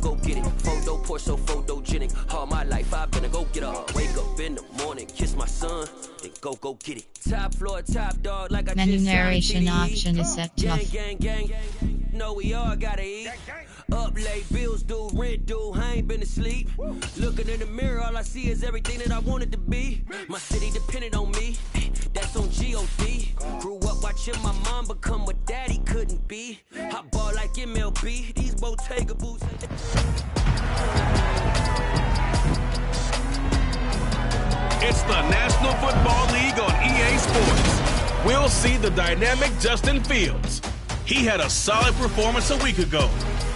go get it. Photo poor, so photogenic. All my life I've been a go-getter. Wake up in the morning, kiss my son, then go get it. Top floor, top dog, like I Menu just narration option is set to off. Gang. No, we all gotta eat. Up late, bills due, rent due, I ain't been asleep. Looking in the mirror, all I see is everything that I wanted to be. My city depended on me, that's on G.O.D. Grew up watching my mom become what daddy couldn't be. I ball like MLB, these Bottega boots. It's the National Football League on EA Sports. We'll see the dynamic Justin Fields. He had a solid performance a week ago,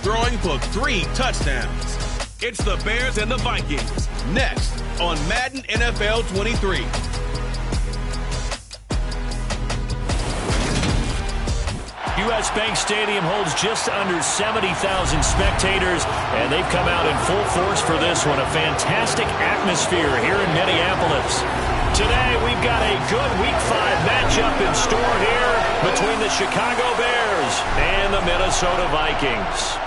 throwing for 3 touchdowns. It's the Bears and the Vikings, next on Madden NFL 23. U.S. Bank Stadium holds just under 70,000 spectators, and they've come out in full force for this one. A fantastic atmosphere here in Minneapolis. Today, we've got a good Week 5 matchup in store here between the Chicago Bears and the Minnesota Vikings.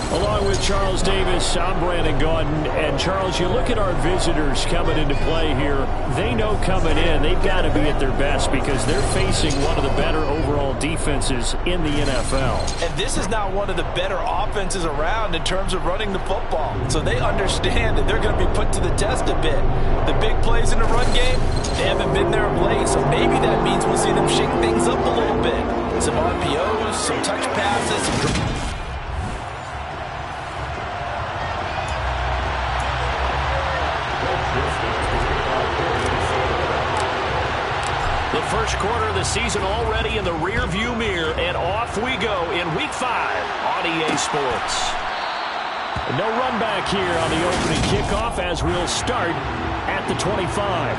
Along with Charles Davis, I'm Brandon Gaudin. And Charles, you look at our visitors coming into play here. They know coming in they've got to be at their best because they're facing one of the better overall defenses in the NFL. And this is not one of the better offenses around in terms of running the football. So they understand that they're going to be put to the test a bit. The big plays in the run game, they haven't been there of late. So maybe that means we'll see them shake things up a little bit. Some RPOs, some touch passes, some... First quarter of the season already in the rear-view mirror, and off we go in Week 5 on EA Sports. No run back here on the opening kickoff as we'll start at the 25.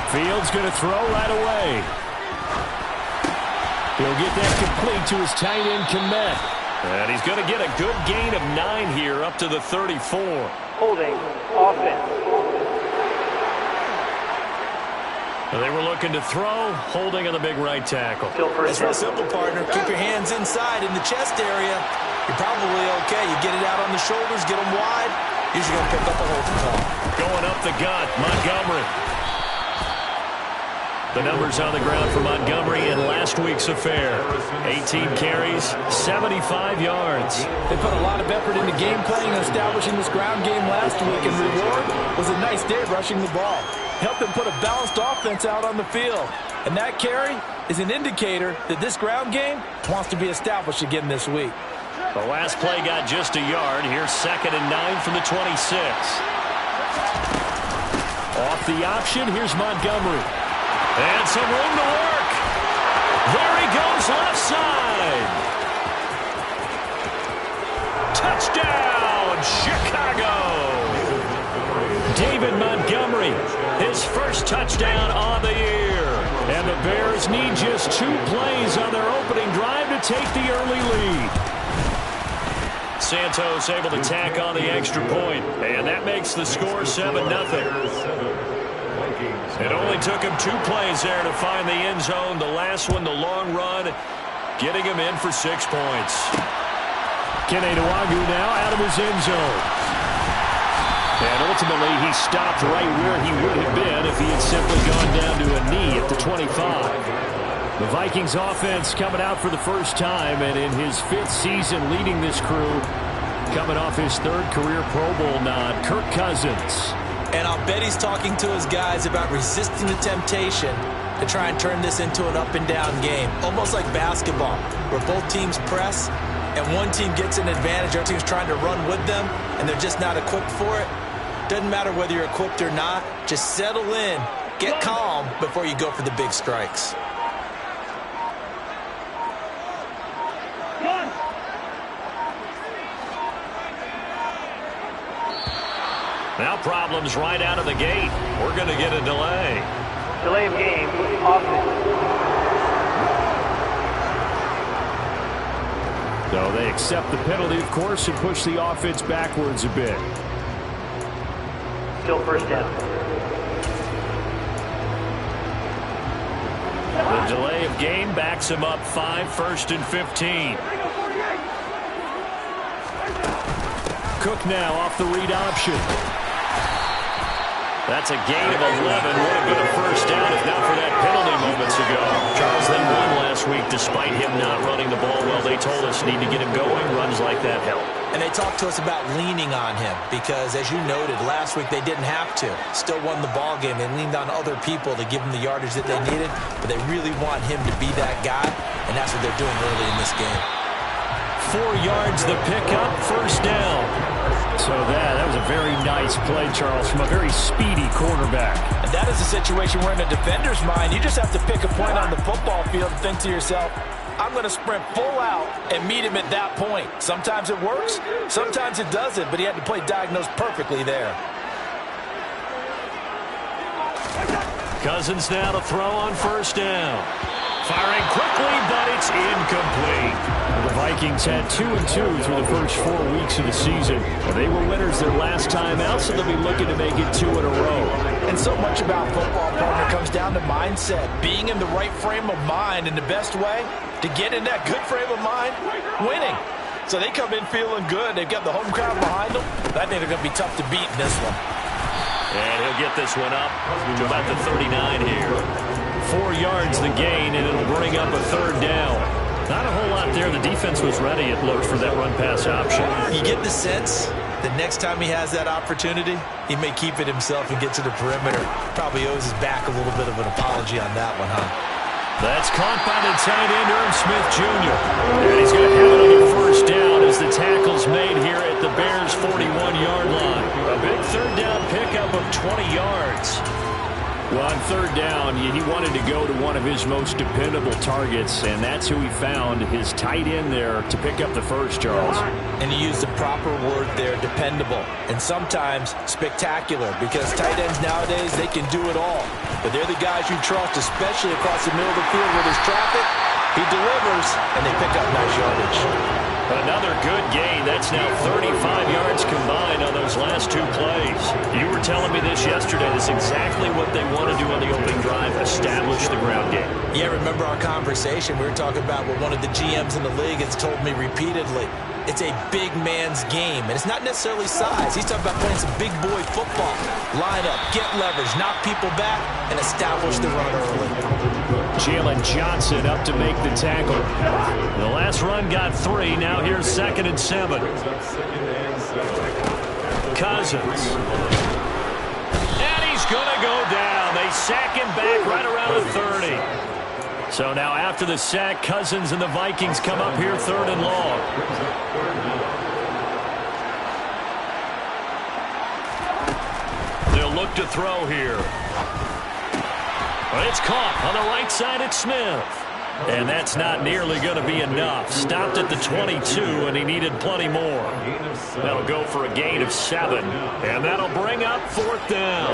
Fields going to throw right away. He'll get that complete to his tight end, Kmet. And he's going to get a good gain of 9 here up to the 34. Holding offense. And they were looking to throw, holding on the big right tackle. It's real simple, partner. Keep your hands inside in the chest area. You're probably okay. You get it out on the shoulders, get them wide. Usually going to pick up a holding call. Going up the gut, Montgomery. The numbers on the ground for Montgomery in last week's affair. 18 carries, 75 yards. They put a lot of effort into game planning and establishing this ground game last week, and reward was a nice day rushing the ball. Helped them put a balanced offense out on the field. And that carry is an indicator that this ground game wants to be established again this week. The last play got just a yard. Here's 2nd and 9 from the 26. Off the option, here's Montgomery. And some room to work. There he goes left side. Touchdown, Chicago. David Montgomery, his first touchdown on the year. And the Bears need just 2 plays on their opening drive to take the early lead. Santos able to tack on the extra point. And that makes the score 7-0. It only took him 2 plays there to find the end zone. The last one, the long run, getting him in for 6 points. Kene Nwangwu now out of his end zone. And ultimately, he stopped right where he would have been if he had simply gone down to a knee at the 25. The Vikings offense coming out for the first time, and in his 5th season leading this crew, coming off his 3rd career Pro Bowl nod, Kirk Cousins. And I'll bet he's talking to his guys about resisting the temptation to try and turn this into an up-and-down game. Almost like basketball, where both teams press, and one team gets an advantage, our team's trying to run with them, and they're just not equipped for it. Doesn't matter whether you're equipped or not. Just settle in, get calm before you go for the big strikes. Now problems right out of the gate. We're going to get a delay. Delay of game, offense. So they accept the penalty, of course, and push the offense backwards a bit. Still first down. The delay of game backs him up 5, 1st and 15. Cook now off the read option. That's a gain of 11. Would have been a first down if not for that penalty moments ago. Charles, they won last week despite him not running the ball well. They told us need to get him going. Runs like that help. And they talked to us about leaning on him because, as you noted, last week they didn't have to. Still won the ball game. They leaned on other people to give them the yardage that they needed, but they really want him to be that guy, and that's what they're doing early in this game. 4 yards the pickup, first down. So that was a very nice play, Charles, from a very speedy quarterback. And that is a situation where in a defender's mind, you just have to pick a point on the football field and think to yourself, I'm going to sprint full out and meet him at that point. Sometimes it works, sometimes it doesn't, but he had to play diagnosed perfectly there. Cousins now to throw on first down. Firing quickly, but it's incomplete. The Vikings had 2-2 through the first 4 weeks of the season. They were winners their last time out, so they'll be looking to make it 2 in a row. And so much about football, partner, comes down to mindset. Being in the right frame of mind, and the best way to get in that good frame of mind, winning. So they come in feeling good. They've got the home crowd behind them. I think they're going to be tough to beat in this one. And he'll get this one up to about the 39 here. 4 yards the gain, and it'll bring up a third down. Not a whole lot there. The defense was ready, it looked, for that run-pass option. You get the sense that next time he has that opportunity, he may keep it himself and get to the perimeter. Probably owes his back a little bit of an apology on that one, huh? That's caught by the tight end, Irv Smith Jr. And he's going to have another first down as the tackle's made here at the Bears' 41-yard line. A big third down pickup of 20 yards. Well, on third down, he wanted to go to one of his most dependable targets, and that's who he found, his tight end there, to pick up the first, Charles. And he used the proper word there, dependable, and sometimes spectacular, because tight ends nowadays, they can do it all. But they're the guys you trust, especially across the middle of the field where there's traffic. He delivers, and they pick up nice yardage. Another good gain. That's now 35 yards combined on those last 2 plays. You were telling me this yesterday. This is exactly what they want to do on the opening drive, establish the ground game. Yeah, remember our conversation? We were talking about what one of the GMs in the league has told me repeatedly. It's a big man's game, and it's not necessarily size. He's talking about playing some big boy football. Line up, get leverage, knock people back, and establish the run early. Jalen Johnson up to make the tackle. The last run got 3. Now here's 2nd and 7. Cousins. And he's going to go down. They sack him back right around the 30. So now after the sack, Cousins and the Vikings come up here 3rd and long. They'll look to throw here. But it's caught on the right side at Smith. And that's not nearly going to be enough. Stopped at the 22, and he needed plenty more. That'll go for a gain of 7. And that'll bring up 4th down.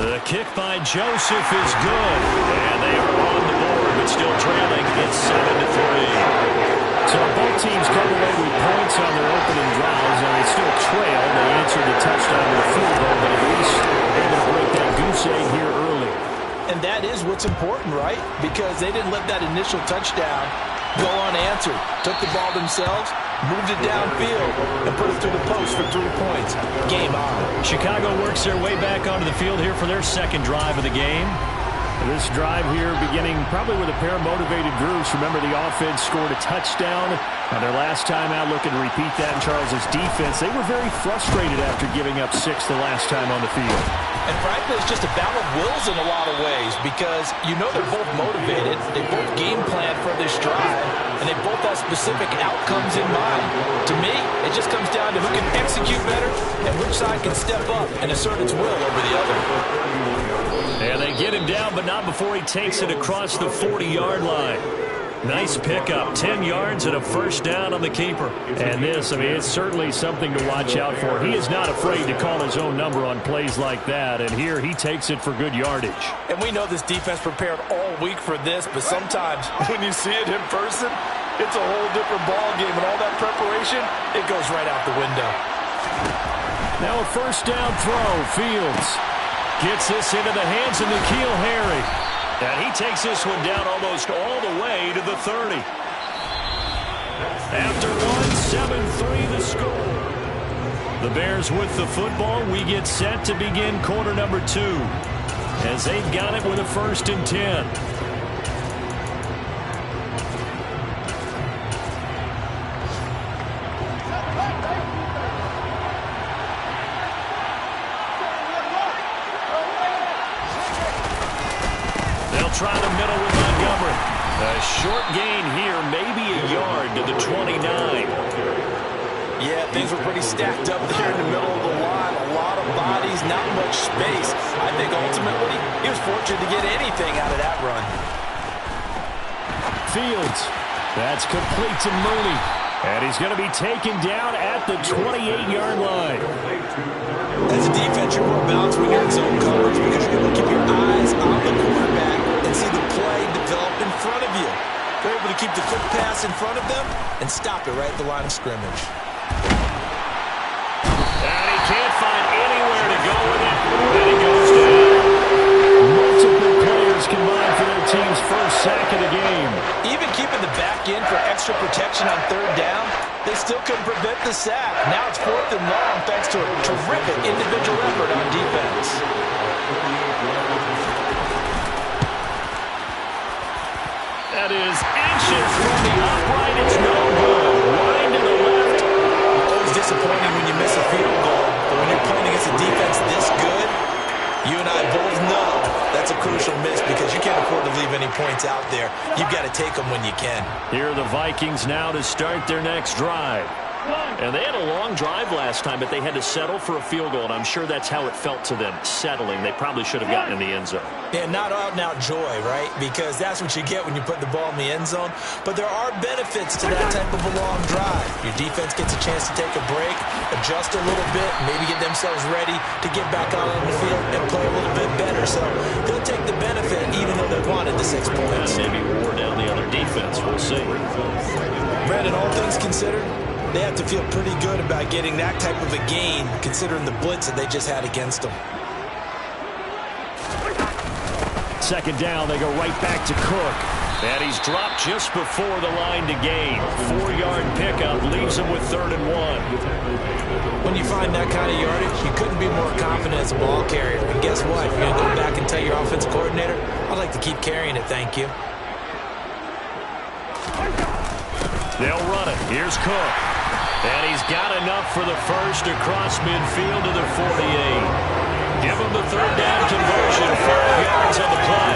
The kick by Joseph is good. And they are on the board, but still trailing. It's 7-3. So both teams come away with points on their opening drives, and they still trail. They answered the touchdown with a field goal, but at least able to break that goose egg here early. And that is what's important, right? Because they didn't let that initial touchdown go unanswered. Took the ball themselves, moved it downfield, and put it through the post for 3 points. Game on. Chicago works their way back onto the field here for their 2nd drive of the game. This drive here beginning probably with a pair of motivated groups. Remember, the offense scored a touchdown on their last time out. Looking to repeat that in Charles's defense. They were very frustrated after giving up 6 the last time on the field. And frankly, it's just a battle of wills in a lot of ways because you know they're both motivated. They both game plan for this drive, and they both have specific outcomes in mind. To me, it just comes down to who can execute better and which side can step up and assert its will over the other. And they get him down, but not before he takes it across the 40-yard line. Nice pickup, 10 yards and a first down on the keeper. And this, I mean, it's certainly something to watch out for. He is not afraid to call his own number on plays like that, and here he takes it for good yardage. And we know this defense prepared all week for this, but sometimes when you see it in person, it's a whole different ball game, and all that preparation, it goes right out the window. Now a first down throw. Fields gets this into the hands of N'Keal Harry. And he takes this one down almost all the way to the 30. After one, 7-3 the score. The Bears with the football. We get set to begin quarter number 2 as they've got it with a 1st and 10. Try the middle with Montgomery. A short gain here, maybe a yard to the 29. Yeah, things were pretty stacked up there in the middle of the line. A lot of bodies, not much space. I think ultimately he was fortunate to get anything out of that run. Fields. That's complete to Mooney. And he's going to be taken down at the 28-yard line. As a defense, you're more balanced when you're in zone coverage because you're able to keep your eyes on the quarterback and see the play develop in front of you. They're able to keep the quick pass in front of them and stop it right at the line of scrimmage. And he can't find anywhere to go with it. And he goes down. Multiple players combined for their team's first sack of the game. Even keeping the back end for extra protection on 3rd down, they still couldn't prevent the sack. Now it's 4th and long thanks to a terrific individual effort on defense. That is inches from the upright. It's no good. Line to the left. Always disappointing when you miss a field goal, but when you're playing against a defense this good, you and I both know that's a crucial miss because you can't afford to leave any points out there. You've got to take them when you can. Here are the Vikings now to start their next drive. And they had a long drive last time, but they had to settle for a field goal, and I'm sure that's how it felt to them, settling. They probably should have gotten in the end zone. Yeah, not out-and-out joy, right? Because that's what you get when you put the ball in the end zone. But there are benefits to that type of a long drive. Your defense gets a chance to take a break, adjust a little bit, maybe get themselves ready to get back out on the field and play a little bit better. So they'll take the benefit even though they wanted the 6 points. Maybe wore down the other defense. We'll see. Brandon, all things considered, they have to feel pretty good about getting that type of a gain, considering the blitz that they just had against them. 2nd down, they go right back to Cook. And he's dropped just before the line to gain. 4-yard pickup leaves him with 3rd and 1. When you find that kind of yardage, you couldn't be more confident as a ball carrier. And guess what? You're going to go back and tell your offensive coordinator, I'd like to keep carrying it, thank you. They'll run it. Here's Cook. And he's got enough for the first across midfield to the 48. Give him the 3rd down conversion. 5 yards on the play.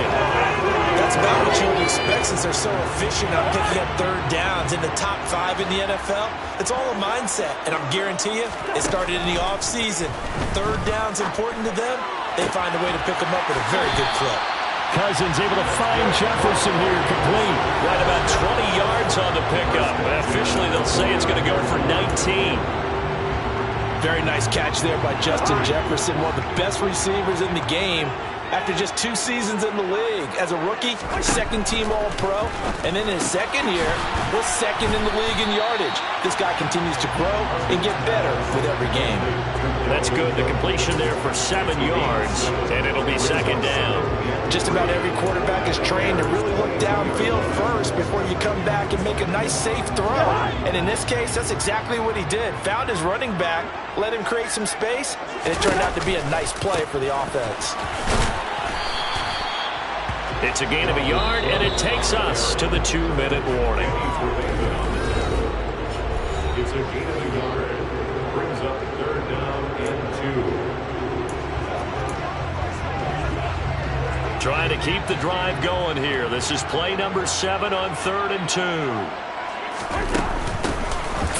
That's about what you would expect since they're so efficient on picking up 3rd downs in the top 5 in the NFL. It's all a mindset, and I guarantee you it started in the offseason. 3rd down's important to them. They find a way to pick them up at a very good clip. Cousins able to find Jefferson here, complete. Right about 20 yards on the pickup. Officially, they'll say it's going to go for 19. Very nice catch there by Justin Jefferson, one of the best receivers in the game. After just 2 seasons in the league. As a rookie, 2nd-team All-Pro, and in his 2nd year, was 2nd in the league in yardage. This guy continues to grow and get better with every game. That's good. The completion there for 7 yards, and it'll be 2nd down. Just about every quarterback is trained to really look downfield first before you come back and make a nice, safe throw. And in this case, that's exactly what he did. Found his running back, let him create some space, and it turned out to be a nice play for the offense. It's a gain of a yard, and it takes us to the 2-minute warning. It's a gain of a yard. Brings up 3rd down and 2. Trying to keep the drive going here. This is play number 7 on 3rd and 2.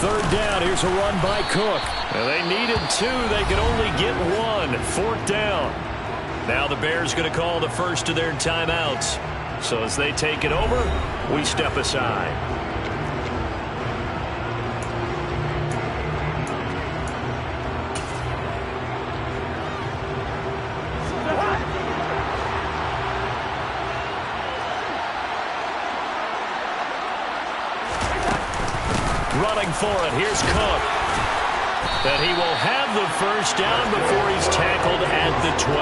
3rd down. Here's a run by Cook. And they needed 2. They could only get 1. 4th down. Now the Bears going to call the first of their timeouts. So as they take it over, we step aside. Running for it, here's Cook. That he will have the first down before he's tackled at the 12.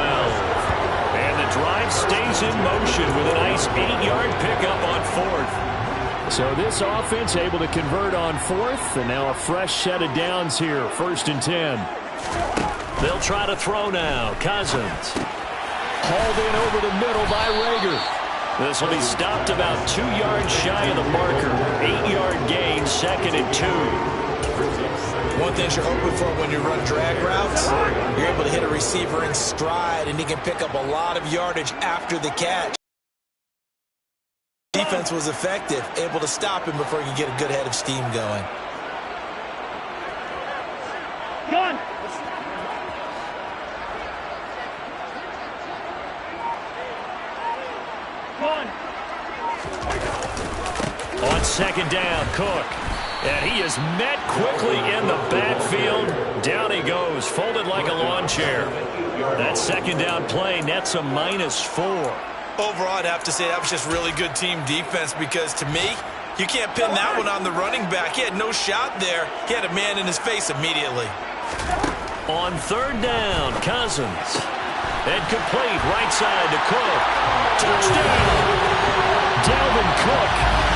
And the drive stays in motion with a nice 8-yard pickup on 4th. So this offense able to convert on 4th, and now a fresh set of downs here, 1st and 10. They'll try to throw now. Cousins. Hauled in over the middle by Rager. This will be stopped about 2 yards shy of the marker. 8-yard gain, 2nd and 2. One thing you're hoping for when you run drag routes, you're able to hit a receiver in stride, and he can pick up a lot of yardage after the catch. Defense was effective, able to stop him before he could get a good head of steam going. Gun. On 2nd down, Cook. And he is met quickly in the backfield. Down he goes, folded like a lawn chair. That 2nd down play nets a -4. Overall, I'd have to say that was just really good team defense because, to me, you can't pin that one on the running back. He had no shot there. He had a man in his face immediately. On 3rd down, Cousins. And complete, right side to Cook. Touchdown! Dalvin Cook.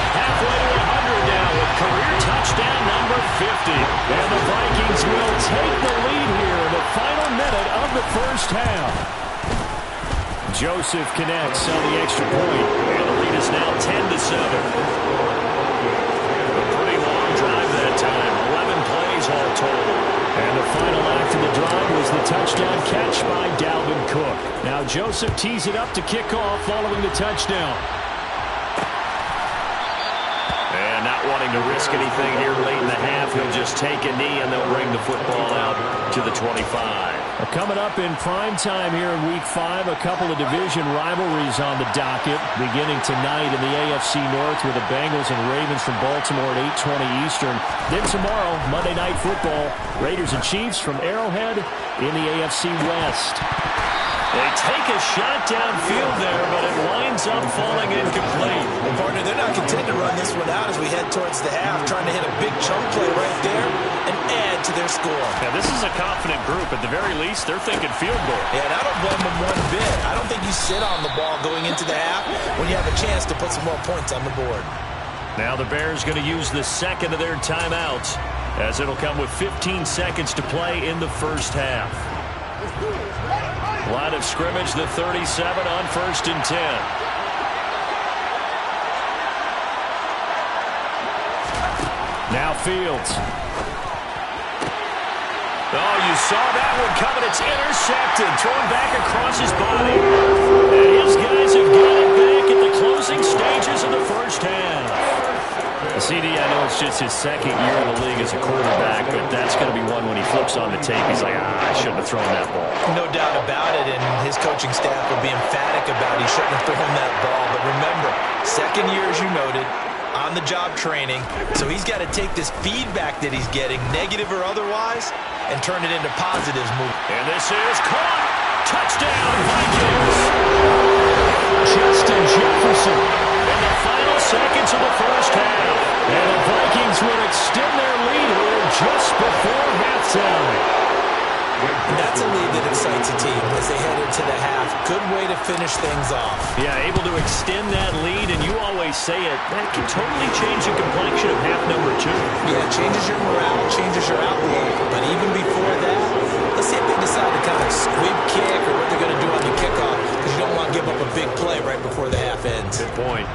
Halfway to 100 now with career touchdown number 50. And the Vikings will take the lead here in the final minute of the first half. Joseph connects on the extra point. And the lead is now 10-7. A pretty long drive that time. 11 plays all total. And the final act of the drive was the touchdown catch by Dalvin Cook. Now Joseph tees it up to kick off following the touchdown. And not wanting to risk anything here late in the half, he'll just take a knee and they'll bring the football out to the 25. Coming up in prime time here in Week 5, a couple of division rivalries on the docket, beginning tonight in the AFC North with the Bengals and Ravens from Baltimore at 8:20 Eastern. Then tomorrow, Monday Night Football, Raiders and Chiefs from Arrowhead in the AFC West. They take a shot downfield there, but it winds up falling incomplete. Well, partner, they're not content to run this one out as we head towards the half, trying to hit a big chunk play right there and add to their score. Yeah, this is a confident group. At the very least, they're thinking field goal. Yeah, and I don't blame them one bit. I don't think you sit on the ball going into the half when you have a chance to put some more points on the board. Now the Bears going to use the second of their timeouts, as it'll come with 15 seconds to play in the first half. Line of scrimmage, the 37 on 1st and 10. Now Fields. Oh, you saw that one coming. It's intercepted. Thrown back across his body. And his guys have got it back at the closing stages of the first half. CD, I know it's just his 2nd year in the league as a quarterback, but that's going to be one when he flips on the tape. He's like, I shouldn't have thrown that ball. No doubt about it, and his coaching staff will be emphatic about he shouldn't have thrown that ball. But remember, 2nd year, as you noted, on-the-job training, so he's got to take this feedback that he's getting, negative or otherwise, and turn it into positives. And this is caught. Touchdown, Vikings. Justin Jefferson in the final seconds of the first half. And the Vikings will extend their lead here just before halftime. And that's a lead that excites a team as they head into the half. Good way to finish things off. Yeah, able to extend that lead, and you always say it, that can totally change the complexion of half number 2. Yeah, it changes your morale, changes your outlook. But even before that, let's see if they decide to kind of squib kick or what they're going to do on the kickoff, because you don't want to give up a big play right before the half ends. Good point.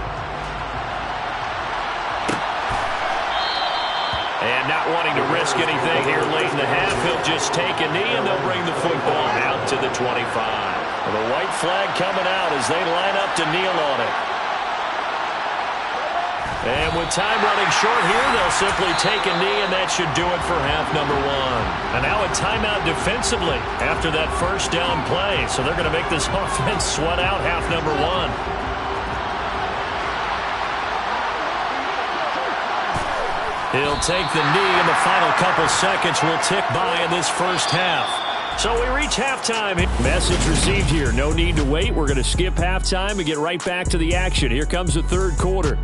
And not wanting to risk anything here late in the half, he'll just take a knee and they'll bring the football out to the 25. The white flag coming out as they line up to kneel on it. And with time running short here, they'll simply take a knee, and that should do it for half number 1. And now a timeout defensively after that first down play. So they're going to make this offense sweat out half number 1. He'll take the knee, and the final couple seconds will tick by in this first half. So we reach halftime. Message received here. No need to wait. We're going to skip halftime and get right back to the action. Here comes the third quarter.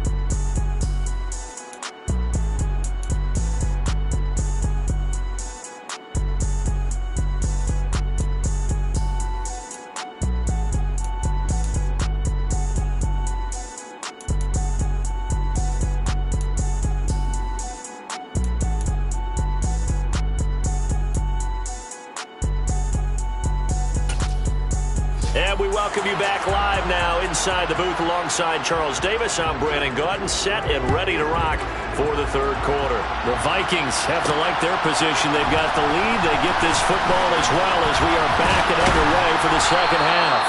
And we welcome you back live now inside the booth alongside Charles Davis. I'm Brandon Gaudin, set and ready to rock for the third quarter. The Vikings have to like their position. They've got the lead. They get this football as well as we are back and underway for the second half.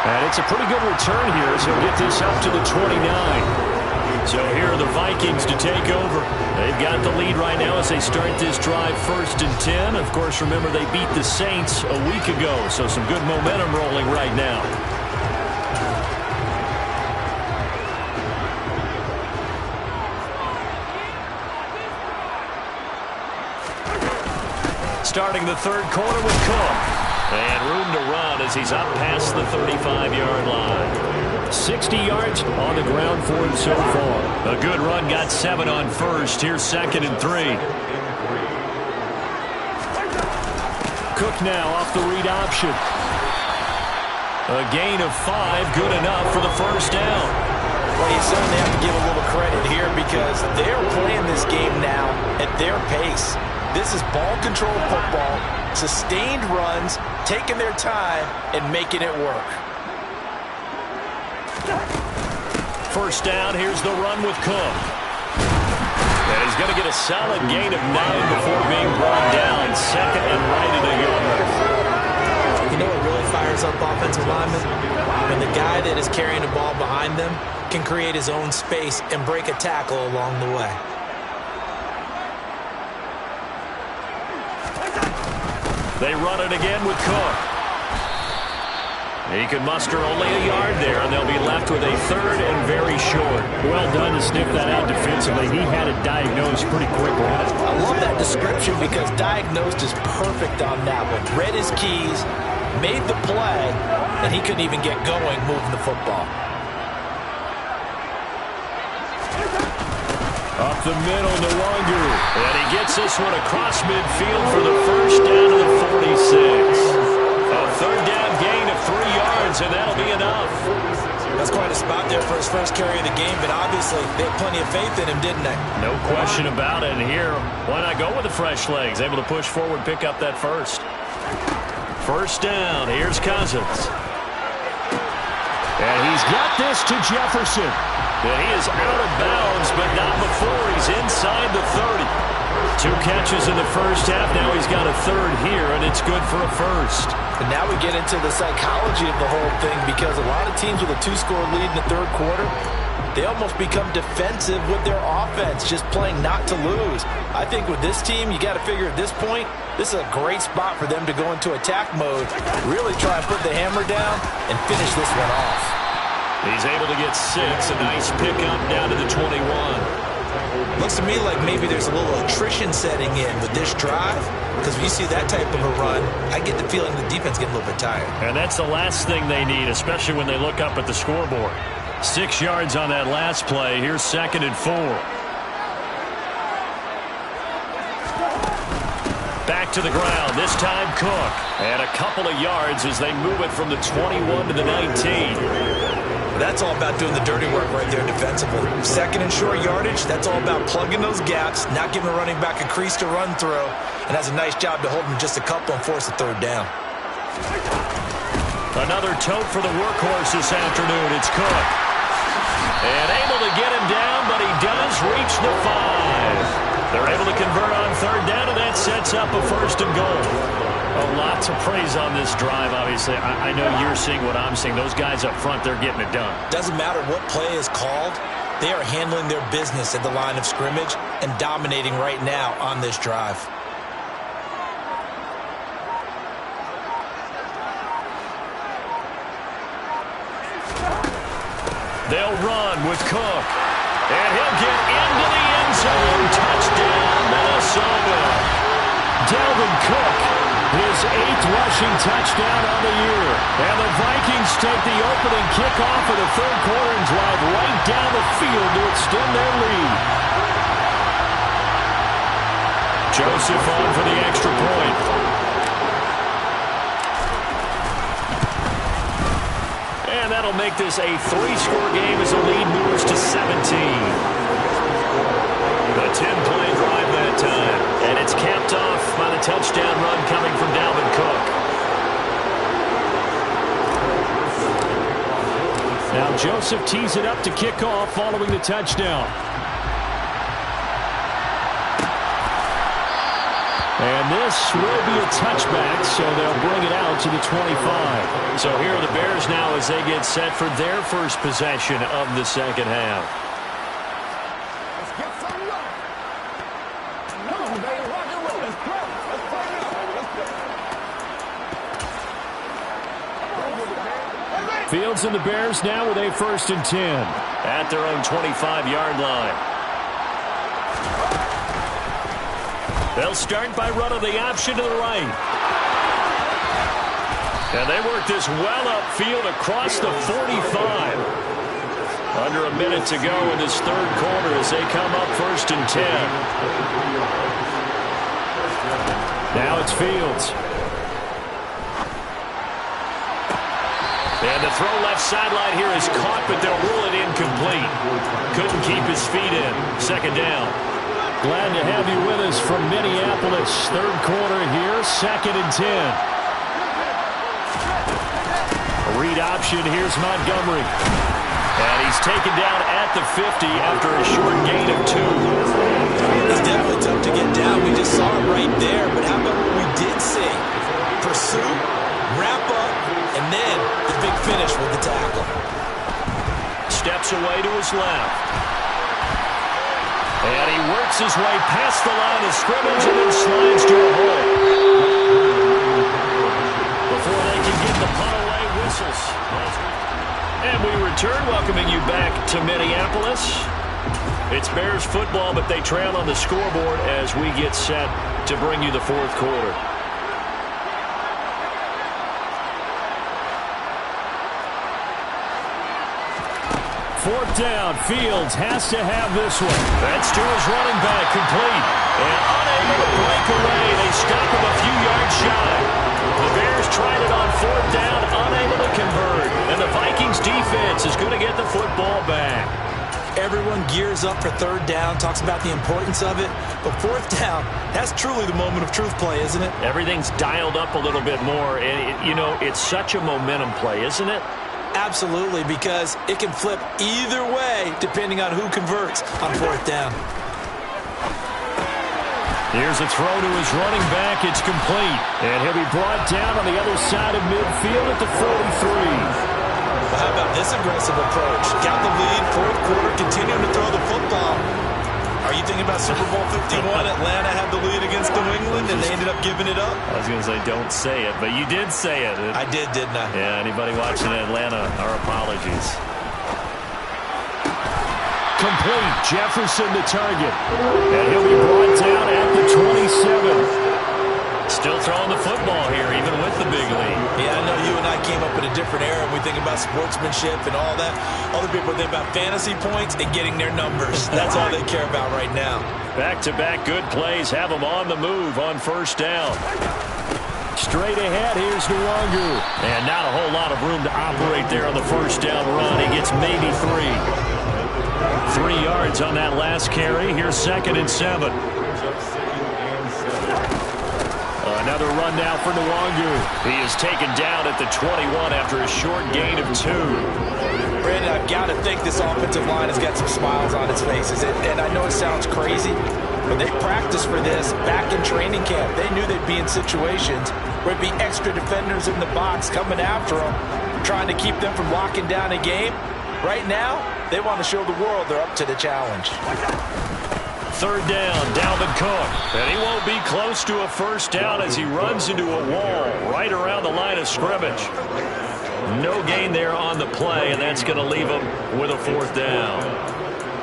And it's a pretty good return here as he'll get this up to the 29. So here are the Vikings to take over. They've got the lead right now as they start this drive 1st and 10. Of course, remember they beat the Saints a week ago, so some good momentum rolling right now. Starting the third quarter with Cook. And room to run as he's up past the 35-yard line. 60 yards on the ground for him so far. A good run, got 7 on first. Here's 2nd and 3. Cook now off the read option. A gain of 5, good enough for the first down. Well, you certainly have to give a little credit here because they're playing this game now at their pace. This is ball control football, sustained runs, taking their time and making it work. First down, here's the run with Cook. And he's going to get a solid gain of 9 before being brought down. 2nd and right in the yard. You know what really fires up offensive linemen? When the guy that is carrying the ball behind them can create his own space and break a tackle along the way. They run it again with Cook. He can muster only a yard there, and they'll be left with a 3rd and very short. Well done to sniff that out defensively. He had it diagnosed pretty quickly. I love that description because diagnosed is perfect on that one. Read his keys, made the play, and he couldn't even get going moving the football. Up the middle, no longer. And he gets this one across midfield for the first down to the 46. A 3rd down gain of 3 yards, and that'll be enough. That's quite a spot there for his first carry of the game, but obviously they had plenty of faith in him, didn't they? No question about it. And here, why not go with the fresh legs? Able to push forward, pick up that first. First down, here's Cousins. And he's got this to Jefferson. And he is out of bounds, but not before he's inside the 30. 2 catches in the first half. Now he's got a 3rd here, and it's good for a first. And now we get into the psychology of the whole thing because a lot of teams with a 2-score lead in the third quarter, they almost become defensive with their offense, just playing not to lose. I think with this team, you got to figure at this point, this is a great spot for them to go into attack mode, really try and put the hammer down and finish this one off. He's able to get 6, a nice pickup down to the 21. Looks to me like maybe there's a little attrition setting in with this drive, because when you see that type of a run, I get the feeling the defense getting a little bit tired. And that's the last thing they need, especially when they look up at the scoreboard. 6 yards on that last play. Here's 2nd and 4. Back to the ground, this time Cook. And a couple of yards as they move it from the 21 to the 19. That's all about doing the dirty work right there defensively. 2nd and short yardage, that's all about plugging those gaps, not giving the running back a crease to run through, and has a nice job to hold him just a couple and force a 3rd down. Another tote for the workhorse this afternoon. It's Cook. And able to get him down, but he does reach the 5. They're able to convert on 3rd down, and that sets up a 1st and goal. Oh, lots of praise on this drive, obviously. I know you're seeing what I'm seeing. Those guys up front, they're getting it done. Doesn't matter what play is called. They are handling their business at the line of scrimmage and dominating right now on this drive. They'll run with Cook. And he'll get into the end zone. Touchdown. Minnesota. Dalvin Cook, his 8th rushing touchdown on the year. And the Vikings take the opening kickoff of the third quarter and drive right down the field to extend their lead. Joseph on for the extra point. And that'll make this a 3-score game as the lead moves to 17. A 10-play drive that time. And it's capped off by the touchdown run coming from Dalvin Cook. Now Joseph tees it up to kick off following the touchdown. And this will be a touchback, so they'll bring it out to the 25. So here are the Bears now as they get set for their first possession of the second half. Fields and the Bears now with a 1st and 10 at their own 25-yard line. They'll start by running the option to the right. And they work this well upfield across the 45. Under a minute to go in this third quarter as they come up 1st and 10. Now it's Fields. And the throw left sideline here is caught, but they'll rule it incomplete. Couldn't keep his feet in. Second down. Glad to have you with us from Minneapolis. Third quarter here, 2nd and 10. A read option. Here's Montgomery. And he's taken down at the 50 after a short gain of 2. It's definitely tough to get down. We just saw it right there. But how about what we did see? Pursue, wrap up, and then the big finish with the tackle. Steps away to his left. And he works his way past the line of scrimmage and then slides to a hole. Before they can get the punt away, whistles. And we return, welcoming you back to Minneapolis. It's Bears football, but they trail on the scoreboard as we get set to bring you the fourth quarter. Fourth down, Fields has to have this one. That's to his running back, complete. And unable to break away, they stop him a few yards shy. The Bears tried it on 4th down, unable to convert. And the Vikings defense is going to get the football back. Everyone gears up for 3rd down, talks about the importance of it. But 4th down, that's truly the moment of truth play, isn't it? Everything's dialed up a little bit more. And, it's such a momentum play, isn't it? Absolutely, because it can flip either way depending on who converts on 4th down. Here's a throw to his running back. It's complete. And he'll be brought down on the other side of midfield at the 43. Well, how about this aggressive approach? Got the lead, 4th quarter, continuing to throw the football. Are you thinking about Super Bowl 51? Atlanta had the lead against New England, and they ended up giving it up? I was going to say, don't say it, but you did say it. I did, didn't I? Yeah, anybody watching Atlanta, our apologies. Complete. Jefferson the target. And he'll be brought down at the 27. Still throwing the football here, even with the big lead. Yeah, I know you and I came up in a different era, and we think about sportsmanship and all that. Other people think about fantasy points and getting their numbers. That's all they care about right now. Back-to-back good plays have them on the move on 1st down. Straight ahead, here's Nwangu. And not a whole lot of room to operate there on the 1st down run. He gets maybe 3. 3 yards on that last carry. Here's 2nd and 7. Another run now for Nwangu. He is taken down at the 21 after a short gain of 2. Brandon, I've got to think this offensive line has got some smiles on its faces. And I know it sounds crazy, but they practiced for this back in training camp. They knew they'd be in situations where it'd be extra defenders in the box coming after them, trying to keep them from locking down a game. Right now, they want to show the world they're up to the challenge. 3rd down, Dalvin Cook. And he won't be close to a 1st down as he runs into a wall right around the line of scrimmage. No gain there on the play, and that's going to leave him with a 4th down.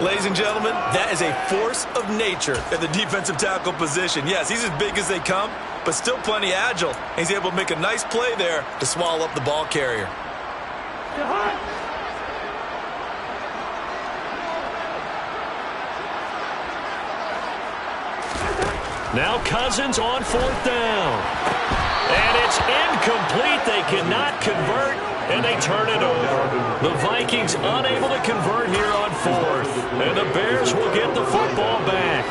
Ladies and gentlemen, that is a force of nature at the defensive tackle position. Yes, he's as big as they come, but still plenty agile. He's able to make a nice play there to swallow up the ball carrier. Now Cousins on 4th down. And it's incomplete. They cannot convert, and they turn it over. The Vikings unable to convert here on 4th. And the Bears will get the football back.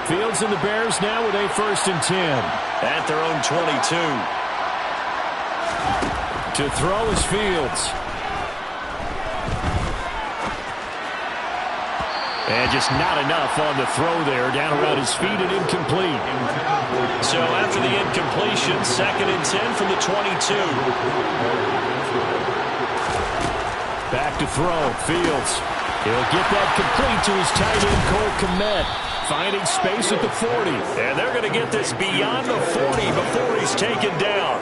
Fields and the Bears now with a 1st and 10. At their own 22. To throw is Fields. And just not enough on the throw there. Down around his feet and incomplete. So after the incompletion, 2nd and 10 from the 22. Back to throw. Fields. He'll get that complete to his tight end, Cole Kmet. Finding space at the 40. And they're going to get this beyond the 40 before he's taken down.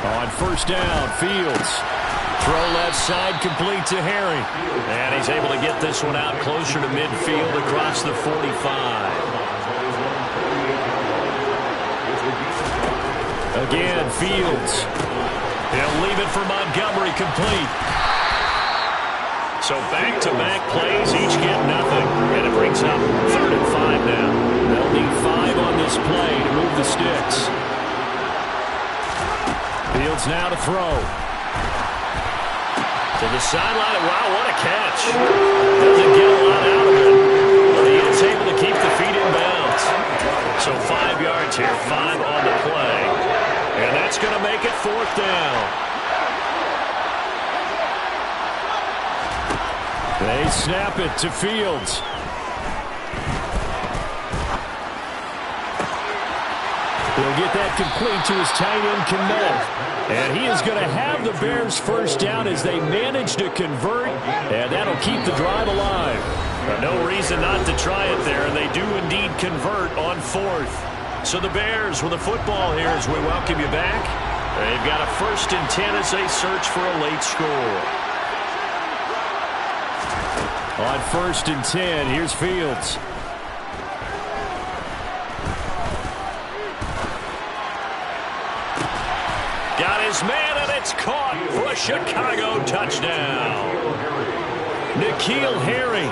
On 1st down, Fields. Throw left side, complete to Harry. And he's able to get this one out closer to midfield across the 45. Again, Fields. He'll leave it for Montgomery, complete. So back-to-back plays, each get nothing. And it brings up 3rd and 5 now. They'll need 5 on this play to move the sticks. Fields now to throw. To the sideline. Wow, what a catch. Doesn't get a lot out of it, but he is able to keep the feet in bounds. So 5 yards here, 5 on the play. And that's going to make it 4th down. They snap it to Fields. He'll get that complete to his tight end, Kmet. And he is going to have the Bears 1st down as they manage to convert, and that'll keep the drive alive. No reason not to try it there, and they do indeed convert on 4th. So the Bears with the football here as we welcome you back. They've got a 1st and 10 as they search for a late score. On 1st and 10, here's Fields. Got his man, and it's caught for a Chicago touchdown. N'Keal Harry,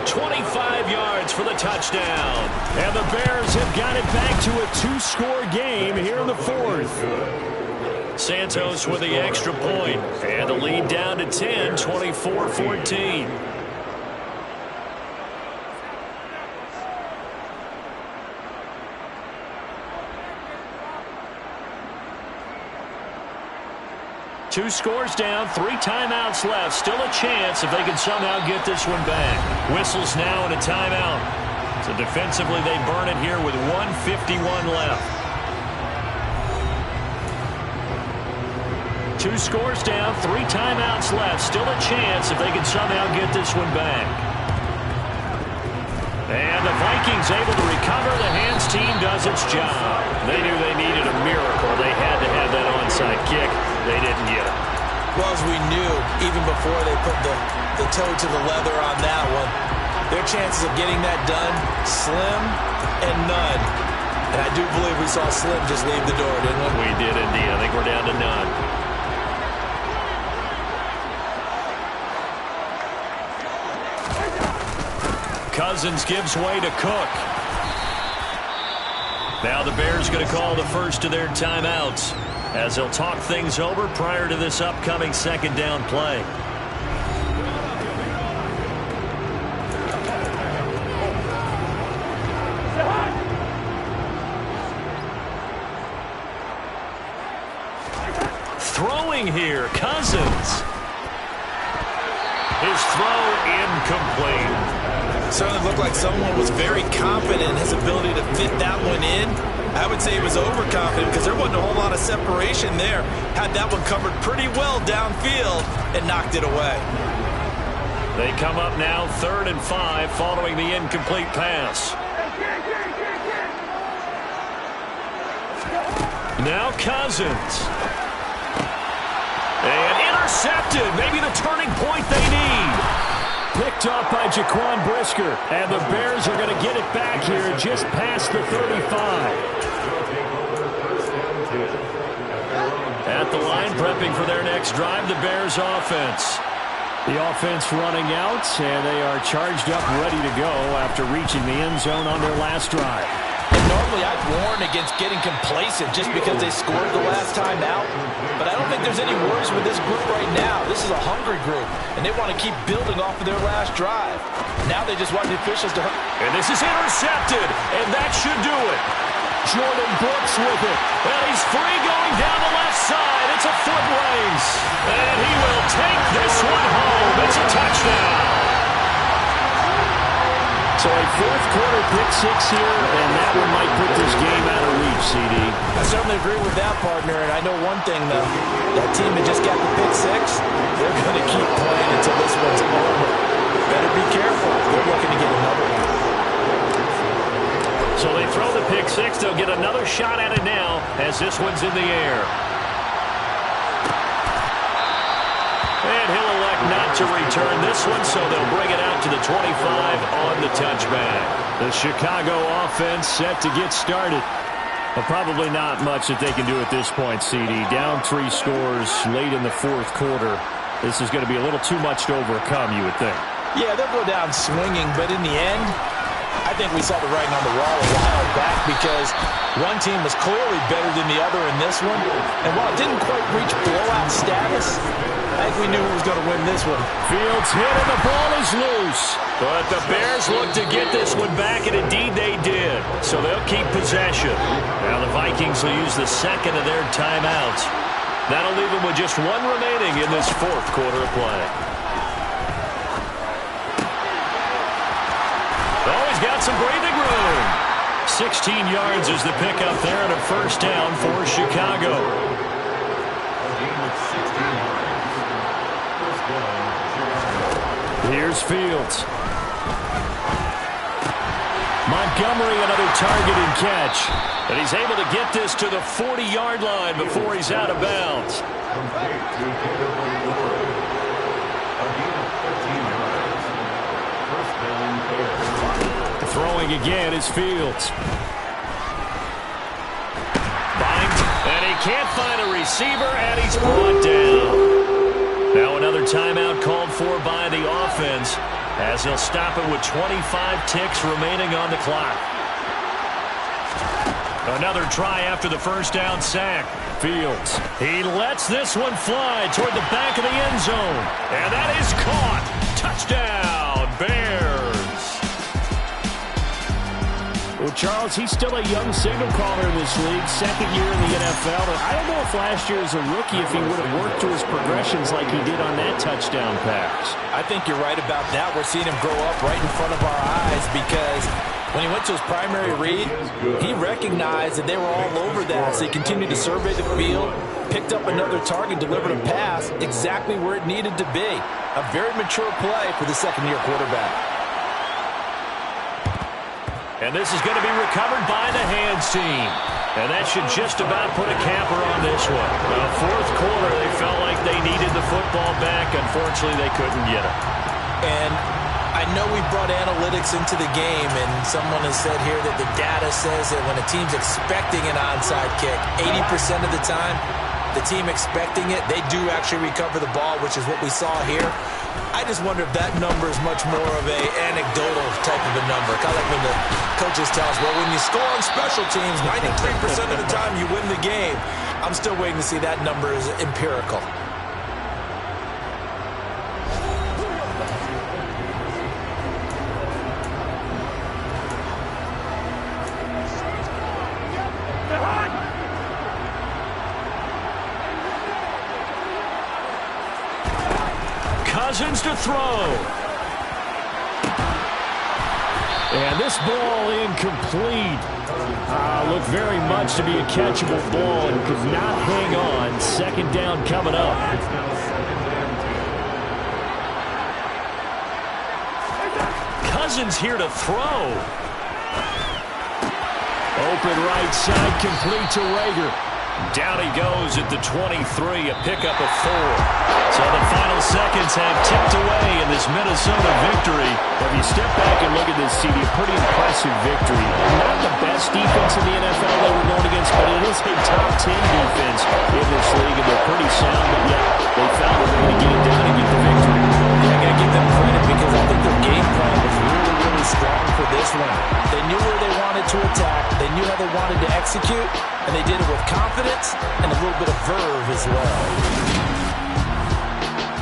25 yards for the touchdown. And the Bears have got it back to a 2-score game here in the 4th. Santos with the extra point, and the lead down to 10, 24-14. Two scores down, 3 timeouts left. Still a chance if they can somehow get this one back. Whistles now and a timeout. So defensively they burn it here with 1:51 left. 2 scores down, 3 timeouts left. Still a chance if they can somehow get this one back. And the Vikings able to recover. The hands team does its job. They knew they needed a miracle. They had to have that onside kick. They didn't get it. Well, as we knew, even before they put the toe to the leather on that one, their chances of getting that done, slim and none. And I do believe we saw Slim just leave the door, didn't we? We did indeed. I think we're down to none. Cousins gives way to Cook. Now the Bears going to call the first of their timeouts as they'll talk things over prior to this upcoming 2nd down play. Throwing here, Cousins. His throw incomplete. Certainly looked like someone was very confident in his ability to fit that one in. I would say he was overconfident because there wasn't a whole lot of separation there. Had that one covered pretty well downfield and knocked it away. They come up now 3rd and 5 following the incomplete pass. Now Cousins. And intercepted. Maybe the turning point they need. Picked off by Jaquan Brisker. And the Bears are going to get it back here just past the 35. At the line, prepping for their next drive, the Bears offense. The offense running out, and they are charged up, ready to go after reaching the end zone on their last drive. And normally I'd warn against getting complacent just because they scored the last time out. But I don't think there's any worries with this group right now. This is a hungry group, and they want to keep building off of their last drive. Now they just want the officials to hurt. And this is intercepted, and that should do it. Jordan Brooks with it. And he's free going down the left side. It's a foot race. And he will take this one home. It's a touchdown. So a fourth quarter pick six here, and that one might put this game out of reach, CD. I certainly agree with that, partner. And I know one thing, though. That team that just got the pick six, they're going to keep playing until this one's over. Better be careful. They're looking to get another one. So they throw the pick six. They'll get another shot at it now as this one's in the air. And he'll elect not to return this one, so they'll bring it out to the 25 on the touchback. The Chicago offense set to get started. But probably not much that they can do at this point, CD. Down 3 scores late in the fourth quarter. This is going to be a little too much to overcome, you would think. Yeah, they'll go down swinging, but in the end, I think we saw the writing on the wall a while back because one team was clearly better than the other in this one. And while it didn't quite reach blowout status, I think we knew who was going to win this one. Fields hit and the ball is loose. But the Bears look to get this one back, and indeed they did. So they'll keep possession. Now the Vikings will use the second of their timeouts. That'll leave them with just one remaining in this fourth quarter of play. Got some breathing room. 16 yards is the pickup there and a first down for Chicago. Here's Fields. Montgomery, another target and catch. And he's able to get this to the 40-yard line before he's out of bounds. Throwing again is Fields. Bind, and he can't find a receiver, and he's brought down. Now another timeout called for by the offense as he'll stop it with 25 ticks remaining on the clock. Another try after the first down sack. Fields. He lets this one fly toward the back of the end zone. And that is caught. Touchdown, Bears. Well, Charles, he's still a young signal caller in this league, second year in the NFL. I don't know if last year as a rookie, if he would have worked to his progressions like he did on that touchdown pass. I think you're right about that. We're seeing him grow up right in front of our eyes because when he went to his primary read, he recognized that they were all over that. So he continued to survey the field, picked up another target, delivered a pass exactly where it needed to be. A very mature play for the second-year quarterback. And this is going to be recovered by the hands team. And that should just about put a capper on this one. Fourth quarter, they felt like they needed the football back. Unfortunately, they couldn't get it. And I know we brought analytics into the game, and someone has said here that the data says that when a team's expecting an onside kick, 80% of the time, the team expecting it, they do actually recover the ball, which is what we saw here. I just wonder if that number is much more of a anecdotal type of a number. Kind of like when the coaches tell us, well, when you score on special teams, 93% of the time you win the game. I'm still waiting to see that number is empirical. Cousins to throw. And this ball incomplete. Looked very much to be a catchable ball and could not hang on. Second down coming up. Cousins here to throw. Open right side, complete to Rager. Down he goes at the 23, a pickup of 4. So the final seconds have tipped away in this Minnesota victory. If you step back and look at this, CD, a pretty impressive victory. Not the best defense in the NFL they were going against, but it is a top 10 defense in this league, and they're pretty sound, but yet they found a way to get it done and get the victory. Yeah, I got to give them credit because I think their game plan was really, really strong for this one. They knew where they wanted to attack, they knew how they wanted to execute, and they did it with confidence and a little bit of verve as well.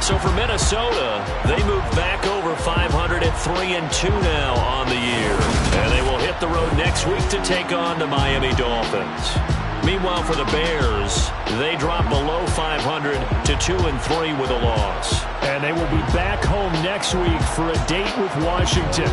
So for Minnesota, they move back over 500 at 3-2 now on the year. And they will hit the road next week to take on the Miami Dolphins. Meanwhile, for the Bears, they drop below 500 to 2-3 with a loss. And they will be back home next week for a date with Washington.